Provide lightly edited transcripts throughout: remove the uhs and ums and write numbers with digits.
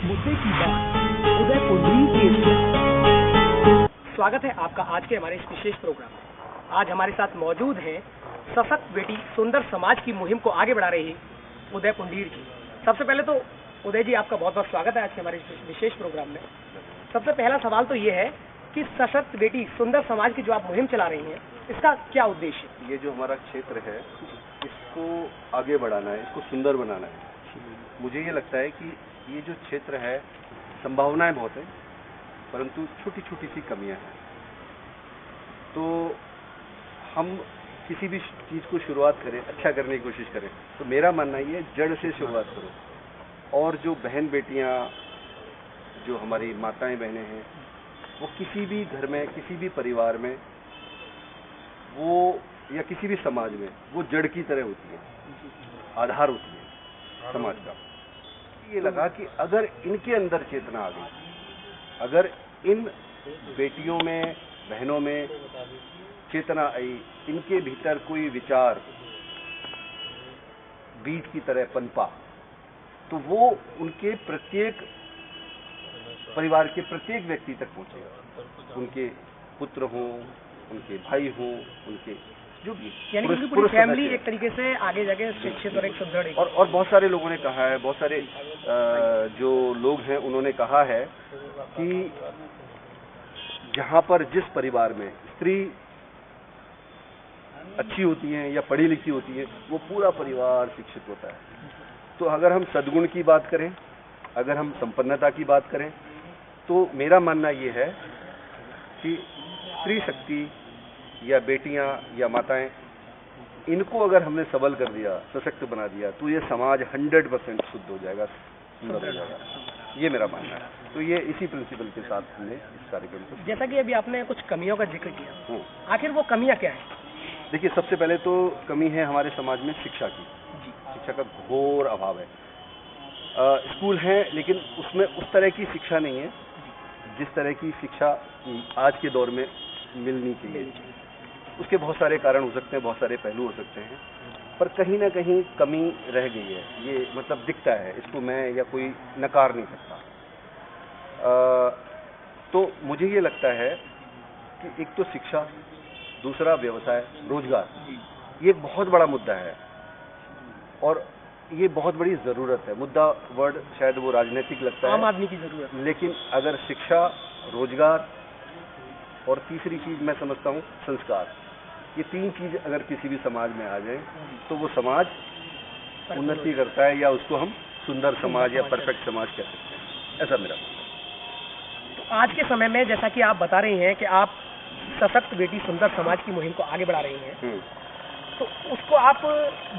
मुद्दे की बात उदय पुंडरीक के स्वागत है आपका आज के हमारे इस विशेष प्रोग्राम में। आज हमारे साथ मौजूद हैं सशक्त बेटी सुंदर समाज की मुहिम को आगे बढ़ा रही उदय पुंडरीक जी। सबसे पहले तो उदय जी आपका बहुत बहुत स्वागत है आज के हमारे विशेष प्रोग्राम में। सबसे पहला सवाल तो ये है कि सशक्त बेटी सुंदर समाज की जो आप मुहिम चला रही हैं, इसका क्या उद्देश्य है? ये जो हमारा क्षेत्र है इसको आगे बढ़ाना है, इसको सुंदर बनाना है। मुझे ये लगता है कि ये जो क्षेत्र है संभावनाएं बहुत है, परंतु छोटी छोटी सी कमियां हैं। तो हम किसी भी चीज़ को शुरुआत करें, अच्छा करने की कोशिश करें, तो मेरा मानना ये जड़ से शुरुआत करो। और जो बहन बेटियां, जो हमारी माताएं बहनें हैं, वो किसी भी घर में, किसी भी परिवार में, वो या किसी भी समाज में वो जड़ की तरह होती है, आधार होती है समाज का। ये लगा कि अगर इनके अंदर चेतना आ गई, अगर इन बेटियों में, बहनों में चेतना आई, इनके भीतर कोई विचार बीज की तरह पनपा, तो वो उनके प्रत्येक परिवार के प्रत्येक व्यक्ति तक पहुंचेगा। उनके पुत्र हों, उनके भाई हों, उनके जो भी, यानी कि पूरी फैमिली एक तरीके से आगे जाके शिक्षित और एक सुदृढ़। और बहुत सारे लोगों ने कहा है, बहुत सारे जो लोग हैं उन्होंने कहा है कि जहां पर जिस परिवार में स्त्री अच्छी होती है या पढ़ी लिखी होती है, वो पूरा परिवार शिक्षित होता है। तो अगर हम सद्गुण की बात करें, अगर हम संपन्नता की बात करें, तो मेरा मानना ये है कि स्त्री शक्ति या बेटियां या माताएं, इनको अगर हमने सबल कर दिया, सशक्त बना दिया, तो ये समाज 100% शुद्ध हो जाएगा, सुंदर हो जाएगा। ये मेरा मानना है। तो ये इसी प्रिंसिपल के साथ हमने इस कार्यक्रम को। जैसा कि अभी आपने कुछ कमियों का जिक्र किया, आखिर वो कमियां क्या है? देखिए, सबसे पहले तो कमी है हमारे समाज में शिक्षा की। शिक्षा का घोर अभाव है। स्कूल हैं, लेकिन उसमें उस तरह की शिक्षा नहीं है जिस तरह की शिक्षा आज के दौर में मिलनी चाहिए। उसके बहुत सारे कारण हो सकते हैं, बहुत सारे पहलू हो सकते हैं, पर कहीं ना कहीं कमी रह गई है। ये मतलब दिखता है, इसको मैं या कोई नकार नहीं सकता। तो मुझे ये लगता है कि एक तो शिक्षा, दूसरा व्यवसाय, रोजगार, ये एक बहुत बड़ा मुद्दा है और ये बहुत बड़ी जरूरत है। मुद्दा वर्ड शायद वो राजनीतिक लगता है, आम आदमी की जरूरत, लेकिन अगर शिक्षा, रोजगार और तीसरी चीज मैं समझता हूँ संस्कार, ये तीन चीज अगर किसी भी समाज में आ जाए तो वो समाज उन्नति करता है, या उसको हम सुंदर समाज या परफेक्ट समाज कह सकते हैं। ऐसा मेरा। तो आज के समय में जैसा कि आप बता रही हैं कि आप सशक्त बेटी सुंदर समाज की मुहिम को आगे बढ़ा रही हैं, तो उसको आप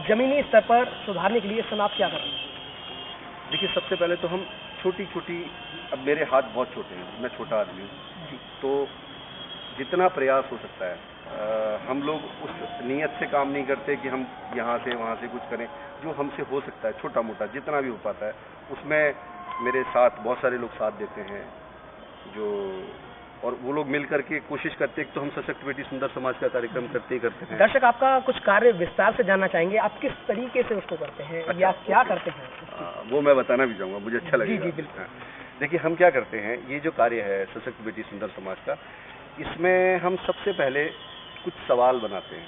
जमीनी स्तर पर सुधारने के लिए इस समय आप क्या कर रहे हैं? देखिए, सबसे पहले तो हम छोटी छोटी, अब मेरे हाथ बहुत छोटे हैं, मैं छोटा आदमी हूँ, तो जितना प्रयास हो सकता है, हम लोग उस नीयत से काम नहीं करते कि हम यहाँ से वहाँ से कुछ करें। जो हमसे हो सकता है, छोटा मोटा जितना भी हो पाता है, उसमें मेरे साथ बहुत सारे लोग साथ देते हैं, और वो लोग मिल करके कोशिश करते हैं। तो हम सशक्त बेटी सुंदर समाज का कार्यक्रम करते ही करते हैं। दर्शक आपका कुछ कार्य विस्तार से जानना चाहेंगे, आप किस तरीके से उसको करते हैं? अच्छा, या क्या करते हैं? वो मैं बताना भी चाहूँगा, मुझे अच्छा लगेगा। जी बिल्कुल। देखिए, हम क्या करते हैं, ये जो कार्य है सशक्त बेटी सुंदर समाज का, इसमें हम सबसे पहले कुछ सवाल बनाते हैं,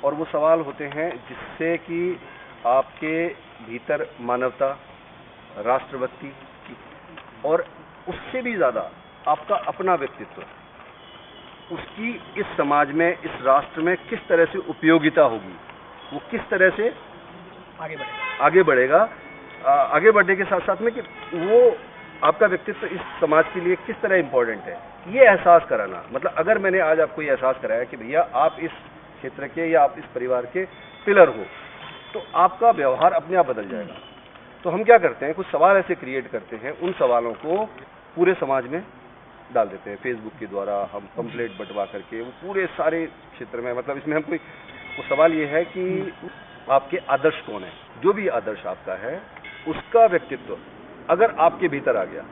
और वो सवाल होते हैं जिससे कि आपके भीतर मानवता, राष्ट्रभक्ति और उससे भी ज्यादा आपका अपना व्यक्तित्व, उसकी इस समाज में, इस राष्ट्र में किस तरह से उपयोगिता होगी, वो किस तरह से आगे बढ़ेगा, आगे बढ़ने के साथ साथ में कि वो आपका व्यक्तित्व इस समाज के लिए किस तरह इंपॉर्टेंट है, ये एहसास कराना। मतलब अगर मैंने आज आपको ये एहसास कराया कि भैया आप इस क्षेत्र के या आप इस परिवार के पिलर हो, तो आपका व्यवहार अपने आप बदल जाएगा। तो हम क्या करते हैं, कुछ सवाल ऐसे क्रिएट करते हैं, उन सवालों को पूरे समाज में डाल देते हैं। फेसबुक के द्वारा हम पंपलेट बंटवा करके वो पूरे सारे क्षेत्र में, मतलब इसमें हम कोई, वो सवाल ये है कि आपके आदर्श कौन है, जो भी आदर्श आपका है उसका व्यक्तित्व अगर आपके भीतर आ गया,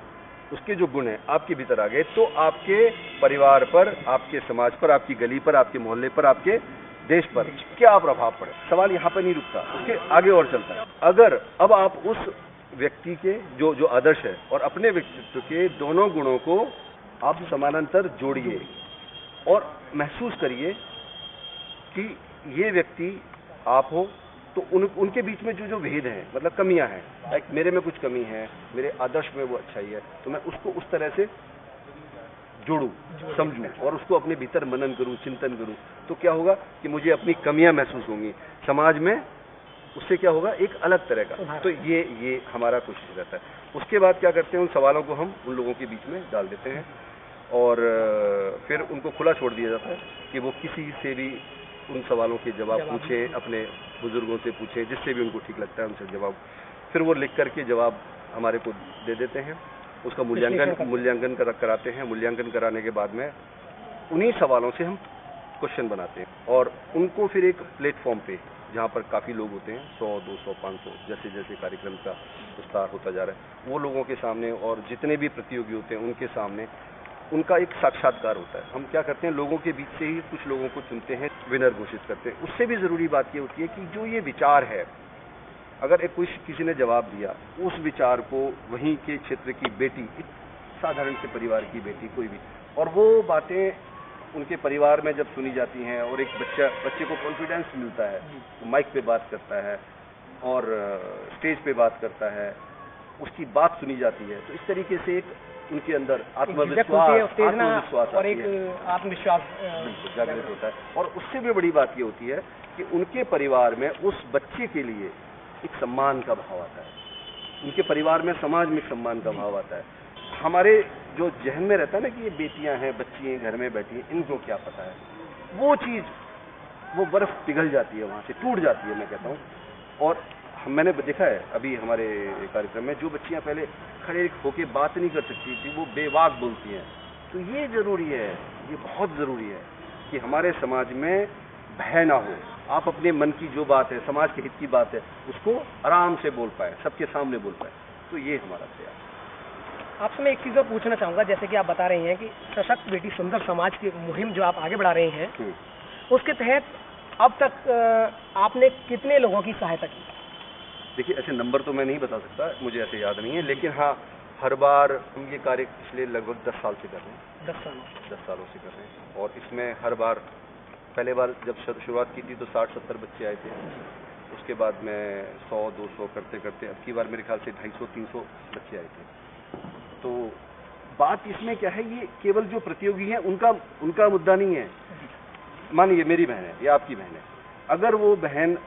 उसके जो गुण है आपके भीतर आ गए, तो आपके परिवार पर, आपके समाज पर, आपकी गली पर, आपके मोहल्ले पर, आपके देश पर क्या प्रभाव पड़े। सवाल यहाँ पर नहीं रुकता, उसके आगे और चलता है। अगर अब आप उस व्यक्ति के जो जो आदर्श है और अपने व्यक्तित्व के दोनों गुणों को आप समानांतर जोड़िए और महसूस करिए कि ये व्यक्ति आप हो, तो उनके बीच में जो जो भेद हैं, मतलब कमियां हैं, लाइक मेरे में कुछ कमी है, मेरे आदर्श में वो अच्छाई है, तो मैं उसको उस तरह से जोड़ूं, समझूं और उसको अपने भीतर मनन करूं, चिंतन करूं, तो क्या होगा कि मुझे अपनी कमियां महसूस होंगी, समाज में उससे क्या होगा, एक अलग तरह का। तो ये हमारा कोशिश रहता है। उसके बाद क्या करते हैं, उन सवालों को हम उन लोगों के बीच में डाल देते हैं और फिर उनको खुला छोड़ दिया जाता है कि वो किसी से भी उन सवालों के जवाब पूछें, अपने बुजुर्गों से पूछें, जिससे भी उनको ठीक लगता है उनसे जवाब, फिर वो लिख करके जवाब हमारे को दे देते हैं। उसका मूल्यांकन कराते हैं। मूल्यांकन कराने के बाद में उन्हीं सवालों से हम क्वेश्चन बनाते हैं और उनको फिर एक प्लेटफॉर्म पे, जहाँ पर काफ़ी लोग होते हैं, 100, 200, 500, जैसे जैसे कार्यक्रम का विस्तार होता जा रहा है, वो लोगों के सामने और जितने भी प्रतियोगी होते हैं उनके सामने उनका एक साक्षात्कार होता है। हम क्या करते हैं, लोगों के बीच से ही कुछ लोगों को चुनते हैं, विनर घोषित करते हैं। उससे भी ज़रूरी बात ये होती है कि जो ये विचार है, अगर एक किसी ने जवाब दिया, उस विचार को वहीं के क्षेत्र की बेटी, साधारण से परिवार की बेटी कोई भी, और वो बातें उनके परिवार में जब सुनी जाती हैं और एक बच्चे को कॉन्फिडेंस मिलता है, तो माइक पे बात करता है और स्टेज पे बात करता है, उसकी बात सुनी जाती है, तो इस तरीके से एक उनके अंदर आत्मविश्वास और एक आत्मविश्वास जागृत होता है। और उससे भी बड़ी बात ये होती है कि उनके परिवार में उस बच्चे के लिए एक सम्मान का भाव आता है, उनके परिवार में, समाज में सम्मान का भाव आता है। हमारे जो जहन में रहता है ना कि ये बेटियां हैं, बच्ची हैं, घर में बैठी हैं, इनको क्या पता है, वो चीज, वो बर्फ पिघल जाती है, वहां से टूट जाती है, मैं कहता हूँ। और मैंने देखा है अभी हमारे कार्यक्रम में, जो बच्चियां पहले खड़े होके बात नहीं कर सकती थी, वो बेवाक बोलती हैं। तो ये जरूरी है, ये बहुत जरूरी है कि हमारे समाज में भय ना हो, आप अपने मन की जो बात है, समाज के हित की बात है, उसको आराम से बोल पाए, सबके सामने बोल पाए। तो ये हमारा प्रयास। आपसे मैं एक चीज़ और पूछना चाहूँगा, जैसे कि आप बता रहे हैं कि सशक्त बेटी सुंदर समाज की मुहिम जो आप आगे बढ़ा रहे हैं, उसके तहत अब तक आपने कितने लोगों की सहायता की? देखिए, ऐसे नंबर तो मैं नहीं बता सकता, मुझे ऐसे याद नहीं है, लेकिन हाँ, हर बार हम ये कार्य पिछले लगभग 10 साल से कर रहे हैं। 10 सालों से कर रहे हैं। और इसमें हर बार, पहले बार जब शुरुआत की थी तो 60-70 बच्चे आए थे, उसके बाद में 100-200 करते करते अब की बार मेरे ख्याल से 250-300 बच्चे आए थे। तो बात इसमें क्या है, ये केवल जो प्रतियोगी हैं उनका मुद्दा नहीं है। मानिए मेरी बहन है या आपकी बहन है, अगर वो बहन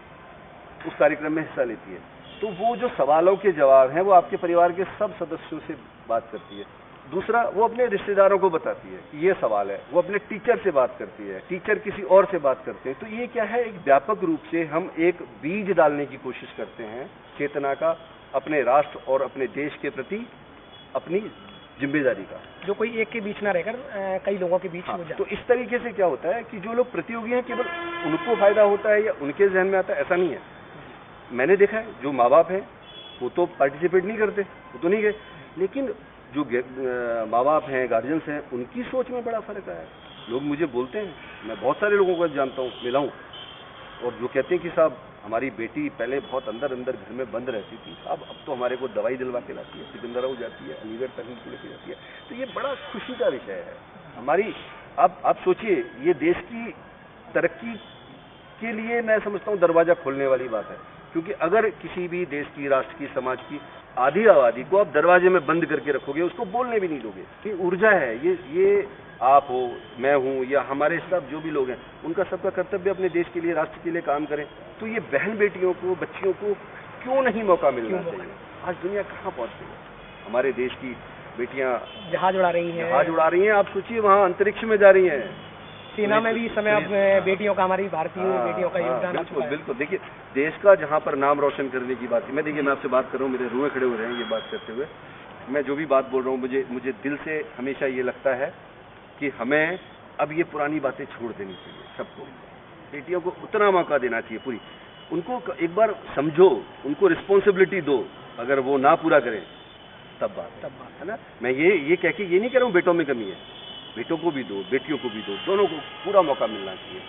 उस कार्यक्रम में हिस्सा लेती है, तो वो जो सवालों के जवाब हैं वो आपके परिवार के सब सदस्यों से बात करती है। दूसरा, वो अपने रिश्तेदारों को बताती है कि ये सवाल है, वो अपने टीचर से बात करती है, टीचर किसी और से बात करते हैं। तो ये क्या है, एक व्यापक रूप से हम एक बीज डालने की कोशिश करते हैं चेतना का, अपने राष्ट्र और अपने देश के प्रति अपनी जिम्मेदारी का, जो कोई एक के बीच ना रहकर कई लोगों के बीच हो जाए। तो इस तरीके से क्या होता है कि जो लोग प्रतियोगी हैं केवल उनको फायदा होता है या उनके जहन में आता है, ऐसा नहीं है। मैंने देखा है जो माँ बाप हैं वो तो पार्टिसिपेट नहीं करते, वो तो नहीं गए, लेकिन जो माँ बाप हैं, गार्जियंस हैं, उनकी सोच में बड़ा फर्क आया है। लोग मुझे बोलते हैं, मैं बहुत सारे लोगों को जानता हूँ, मिला हूँ, और जो कहते हैं कि साहब हमारी बेटी पहले बहुत अंदर घर में बंद रहती थी, अब तो हमारे को दवाई दिलवा के लाती है, सिकंदराबाद जाती है, अलीगढ़ तक लेके जाती है। तो ये बड़ा खुशी का विषय है हमारी। अब आप सोचिए, ये देश की तरक्की के लिए मैं समझता हूँ दरवाजा खोलने वाली बात है, क्योंकि अगर किसी भी देश की, राष्ट्र की, समाज की आधी आबादी को आप दरवाजे में बंद करके रखोगे, उसको बोलने भी नहीं दोगे, ये ऊर्जा है, ये आप हो, मैं हूँ, या हमारे सब जो भी लोग हैं, उनका सबका कर्तव्य अपने देश के लिए, राष्ट्र के लिए काम करें। तो ये बहन बेटियों को, बच्चियों को क्यों नहीं मौका मिलना चाहिए? आज दुनिया कहाँ पहुँच गई है, हमारे देश की बेटियाँ जहाज उड़ा रही हैं, आप सोचिए वहाँ अंतरिक्ष में जा रही हैं, सेना में भी इस समय अब बेटियों का, हमारी भारतीय बेटियों का योगदान। बिल्कुल। देखिए, देश का जहाँ पर नाम रोशन करने की बात है, मैं आपसे बात कर रहा हूँ, मेरे रुए खड़े हो रहे हैं ये बात करते हुए। मैं जो भी बात बोल रहा हूँ, मुझे दिल से हमेशा ये लगता है कि हमें अब ये पुरानी बातें छोड़ देनी चाहिए। सबको, बेटियों को उतना मौका देना चाहिए, पूरी उनको एक बार समझो, उनको रिस्पॉन्सिबिलिटी दो। अगर वो ना पूरा करें तब बात है ना। मैं ये कह के ये नहीं कह रहा हूँ बेटों में कमी है, बेटों को भी दो, बेटियों को भी दो, दोनों को पूरा मौका मिलना चाहिए।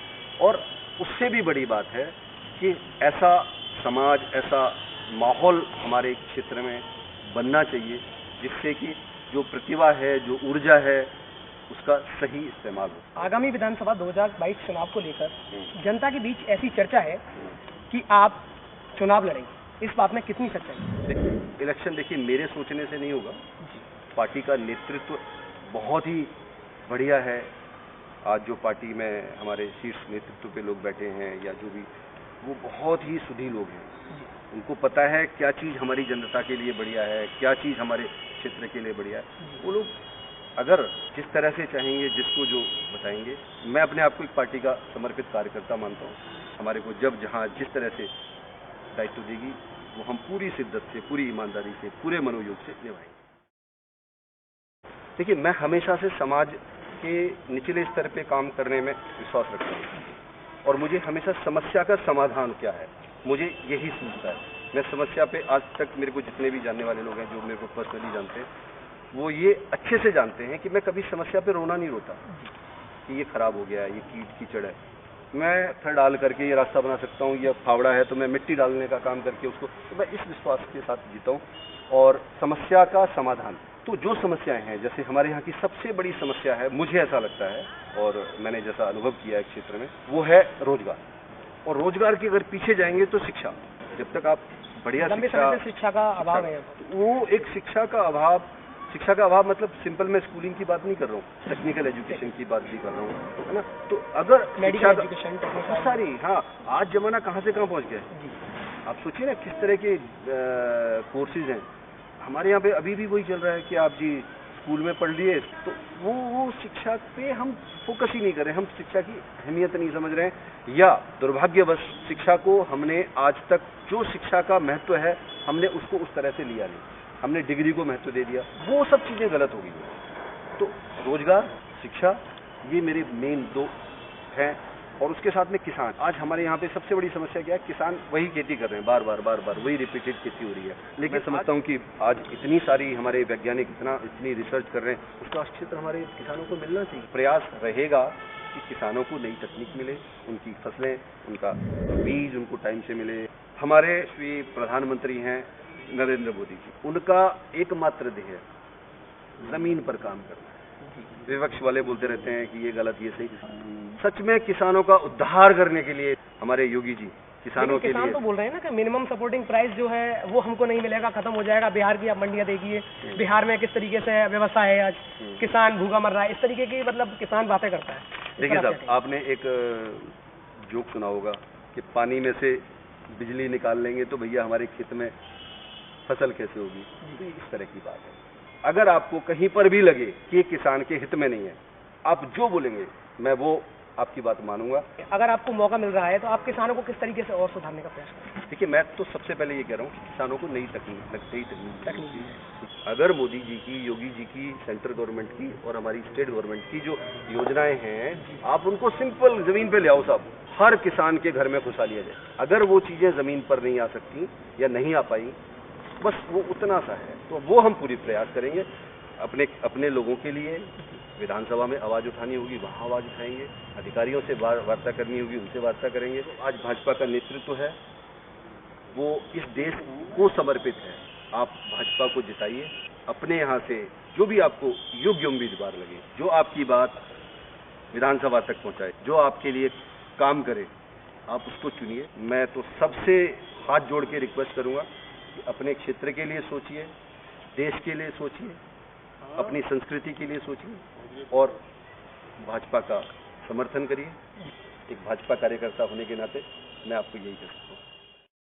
और उससे भी बड़ी बात है कि ऐसा समाज, ऐसा माहौल हमारे क्षेत्र में बनना चाहिए, जिससे कि जो प्रतिभा है, जो ऊर्जा है, उसका सही इस्तेमाल हो। आगामी विधानसभा 2022 चुनाव को लेकर जनता के बीच ऐसी चर्चा है कि आप चुनाव लड़ेंगे, इस बात में कितनी सच्चाई है? देखिए, इलेक्शन देखिए मेरे सोचने से नहीं होगा। पार्टी का नेतृत्व बहुत ही बढ़िया है। आज जो पार्टी में हमारे शीर्ष नेतृत्व पे लोग बैठे हैं या जो भी, वो बहुत ही सुधी लोग हैं। उनको पता है क्या चीज़ हमारी जनता के लिए बढ़िया है, क्या चीज़ हमारे क्षेत्र के लिए बढ़िया है। वो लोग अगर जिस तरह से चाहेंगे, जिसको जो बताएंगे, मैं अपने आप को एक पार्टी का समर्पित कार्यकर्ता मानता हूँ। हमारे को जब जहाँ जिस तरह से दायित्व देगी, वो हम पूरी शिद्दत से, पूरी ईमानदारी से, पूरे मनोयोग से निभाएंगे। देखिए, मैं हमेशा से समाज के निचले स्तर पे काम करने में विश्वास रखता हूँ और मुझे हमेशा समस्या का समाधान क्या है, मुझे यही सूझता है। मैं समस्या पे आज तक मेरे को जितने भी जानने वाले लोग हैं, जो मेरे को पर्सनली जानते हैं, वो ये अच्छे से जानते हैं कि मैं कभी समस्या पे रोना नहीं रोता कि ये खराब हो गया, ये कीचड़ है। मैं थर डाल करके ये रास्ता बना सकता हूँ, या फावड़ा है तो मैं मिट्टी डालने का काम करके उसको, तो मैं इस विश्वास के साथ जीता हूँ। और समस्या का समाधान, तो जो समस्याएं हैं, जैसे हमारे यहाँ की सबसे बड़ी समस्या है, मुझे ऐसा लगता है और मैंने जैसा अनुभव किया है क्षेत्र में, वो है रोजगार। और रोजगार के अगर पीछे जाएंगे तो शिक्षा। जब तक आप बढ़िया शिक्षा का अभाव है, वो एक शिक्षा का अभाव मतलब सिंपल मैं स्कूलिंग की बात नहीं कर रहा हूँ, टेक्निकल एजुकेशन की बात भी कर रहा हूँ, है ना। तो अगर मेडिकल एजुकेशन सारी, हाँ, आज जमाना कहाँ से कहाँ पहुँच गया है। आप सोचिए ना किस तरह के कोर्सेज हैं हमारे यहाँ पे। अभी भी वही चल रहा है कि आप जी स्कूल में पढ़ लिए, तो वो शिक्षा पे हम फोकस ही नहीं कर रहे, हम शिक्षा की अहमियत नहीं समझ रहे हैं, या दुर्भाग्यवश शिक्षा को हमने आज तक, जो शिक्षा का महत्व है, हमने उसको उस तरह से लिया नहीं, हमने डिग्री को महत्व दे दिया। वो सब चीज़ें गलत हो गई। तो रोजगार, शिक्षा, ये मेरे मेन दो हैं। और उसके साथ में किसान। आज हमारे यहाँ पे सबसे बड़ी समस्या क्या है, किसान वही खेती कर रहे हैं, बार बार वही रिपीटेड खेती हो रही है। लेकिन मैं समझता हूँ कि आज इतनी सारी हमारे वैज्ञानिक इतनी रिसर्च कर रहे हैं, उसका क्षेत्र हमारे किसानों को मिलना चाहिए। प्रयास रहेगा कि किसानों को नई तकनीक मिले, उनकी फसलें, उनका बीज उनको टाइम से मिले। हमारे श्री प्रधानमंत्री हैं नरेंद्र मोदी जी, उनका एकमात्र ध्येय जमीन पर काम करना है। विपक्ष वाले बोलते रहते हैं कि ये गलत, ये सही। सच में किसानों का उद्धार करने के लिए हमारे योगी जी किसानों के लिए, किसान तो बोल रहे हैं ना कि मिनिमम सपोर्टिंग प्राइस जो है वो हमको नहीं मिलेगा, खत्म हो जाएगा। बिहार की आप मंडियां देखिए, बिहार में किस तरीके से व्यवस्था है, आज किसान भूखा मर रहा है, इस तरीके की मतलब किसान बातें करता है। देखिए साहब, आपने एक जोक सुना होगा कि पानी में से बिजली निकाल लेंगे तो भैया हमारे खेत में फसल कैसे होगी। तो इस तरह की बात है। अगर आपको कहीं पर भी लगे कि किसान के हित में नहीं है, आप जो बोलेंगे मैं वो आपकी बात मानूंगा। अगर आपको मौका मिल रहा है तो आप किसानों को किस तरीके से और सुधारने का प्रयास करें? देखिए, मैं तो सबसे पहले ये कह रहा हूँ कि किसानों को नई तकनीक अगर मोदी जी की, योगी जी की, सेंट्रल गवर्नमेंट की और हमारी स्टेट गवर्नमेंट की जो योजनाएं हैं, आप उनको सिंपल जमीन पे ले आओ साहब, हर किसान के घर में घुसा लिया जाए। अगर वो चीजें जमीन पर नहीं आ सकती या नहीं आ पाई, बस वो उतना सा है, तो वो हम पूरी प्रयास करेंगे। अपने लोगों के लिए विधानसभा में आवाज उठानी होगी, वहाँ आवाज उठाएंगे। अधिकारियों से वार्ता करनी होगी, उनसे वार्ता करेंगे। आज भाजपा का नेतृत्व है, वो इस देश को समर्पित है। आप भाजपा को जिताइए। अपने यहाँ से जो भी आपको योग्य उम्मीदवार लगे, जो आपकी बात विधानसभा तक पहुँचाए, जो आपके लिए काम करे, आप उसको चुनिए। मैं तो सबसे हाथ जोड़ के रिक्वेस्ट करूँगा कि अपने क्षेत्र के लिए सोचिए, देश के लिए सोचिए, अपनी संस्कृति के लिए सोचिए और भाजपा का समर्थन करिए। एक भाजपा कार्यकर्ता होने के नाते मैं आपको यही कह सकता हूँ।